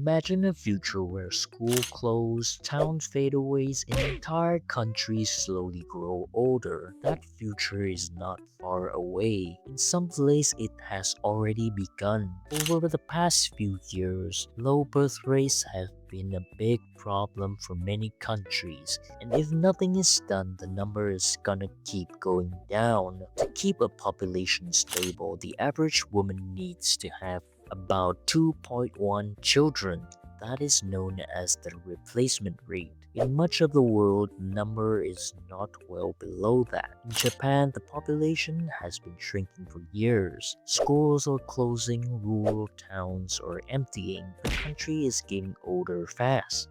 Imagine a future where school close, towns fade away, and entire countries slowly grow older. That future is not far away. In some places, it has already begun. Over the past few years, low birth rates have been a big problem for many countries, and if nothing is done, the number is gonna keep going down. To keep a population stable, the average woman needs to have about 2.1 children. That is known as the replacement rate. In much of the world, the number is not well below that. In Japan, the population has been shrinking for years. Schools are closing, rural towns are emptying. The country is getting older fast.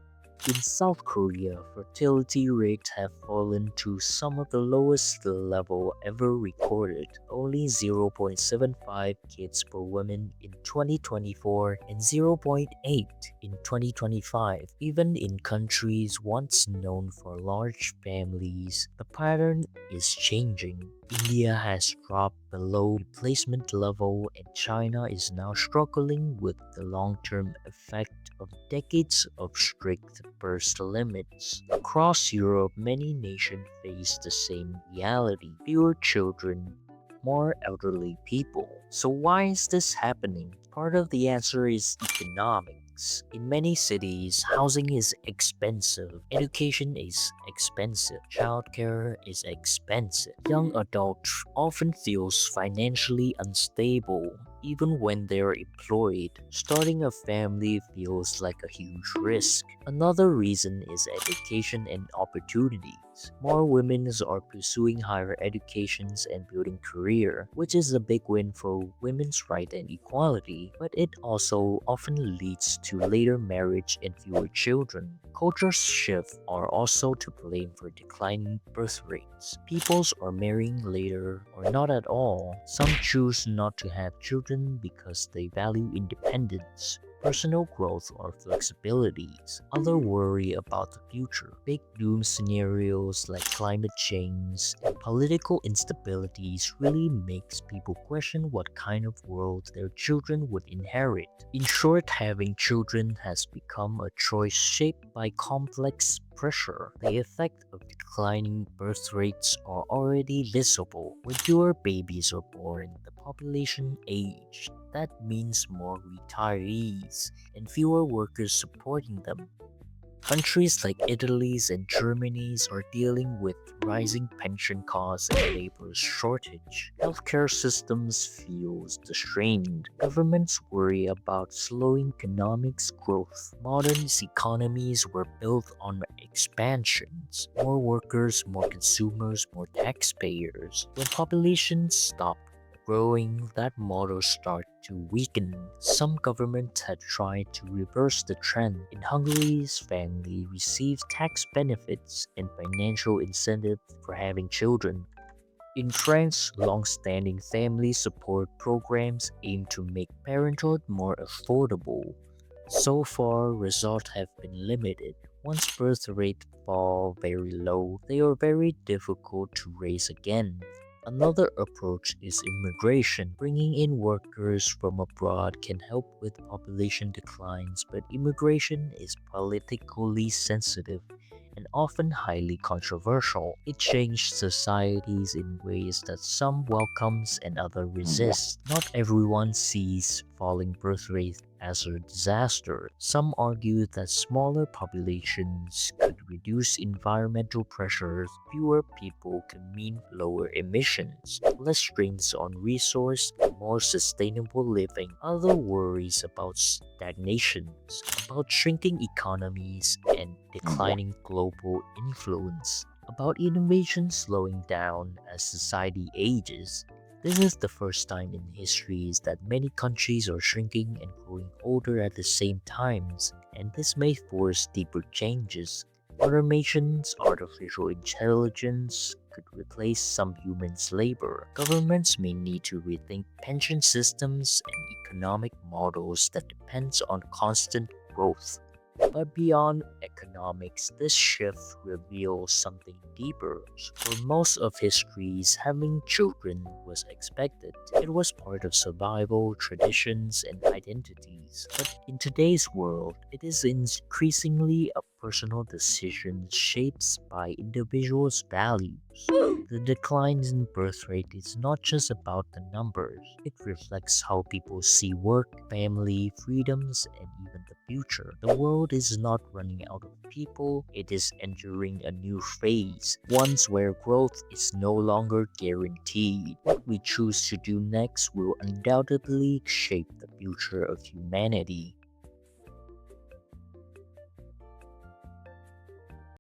In South Korea, fertility rates have fallen to some of the lowest level ever recorded, only 0.75 kids per woman in 2024 and zero point 0.8 in 2025. Even in countries once known for large families, the pattern is changing. India has dropped below replacement level, and China is now struggling with the long-term effect of decades of strict birth limits. Across Europe, many nations face the same reality: fewer children, more elderly people. So why is this happening? Part of the answer is economics. In many cities, housing is expensive, education is expensive, childcare is expensive. Young adults often feels financially unstable even when they're employed. Starting a family feels like a huge risk. Another reason is education and opportunities. More women are pursuing higher educations and building career, which is a big win for women's rights and equality, but it also often leads to later marriage and fewer children. Culture shifts are also to blame for declining birth rates. Peoples are marrying later or not at all. Some choose not to have children because they value independence, personal growth, or flexibilities. Others worry about the future. Big doom scenarios like climate change and political instabilities really makes people question what kind of world their children would inherit. In short, having children has become a choice shaped by complex pressure. The effect of declining birth rates are already visible. When fewer babies are born, the population aged. That means more retirees and fewer workers supporting them. Countries like Italy and Germany are dealing with rising pension costs and labor shortage. Healthcare systems feel strained. Governments worry about slowing economic growth. Modern economies were built on expansions. More workers, more consumers, more taxpayers. When populations stop growing, that model start to weaken. Some governments had tried to reverse the trend. In Hungary's family received tax benefits and financial incentives for having children. In France, long-standing family support programs aim to make parenthood more affordable. So far, results have been limited. Once birth rates fall very low, they are very difficult to raise again. Another approach is immigration. Bringing in workers from abroad can help with population declines, but immigration is politically sensitive and often highly controversial. It changed societies in ways that some welcomes and others resist. Not everyone sees falling birth rates as a disaster. Some argue that smaller populations could reduce environmental pressures. Fewer people can mean lower emissions, less strains on resource, and more sustainable living. Other worries about stagnations, about shrinking economies and declining global influence, about innovation slowing down as society ages. This is the first time in history that many countries are shrinking and growing older at the same times, and this may force deeper changes. Automations, artificial intelligence could replace some humans' labor. Governments may need to rethink pension systems and economic models that depends on constant growth. But beyond economics, this shift reveals something deeper. For most of history, having children was expected. It was part of survival, traditions, and identities. But in today's world, it is increasingly a personal decision shaped by individuals' values. The decline in birth rate is not just about the numbers, it reflects how people see work, family, freedoms, and even the future. The world is not running out of people, it is entering a new phase, one where growth is no longer guaranteed. What we choose to do next will undoubtedly shape the future of humanity.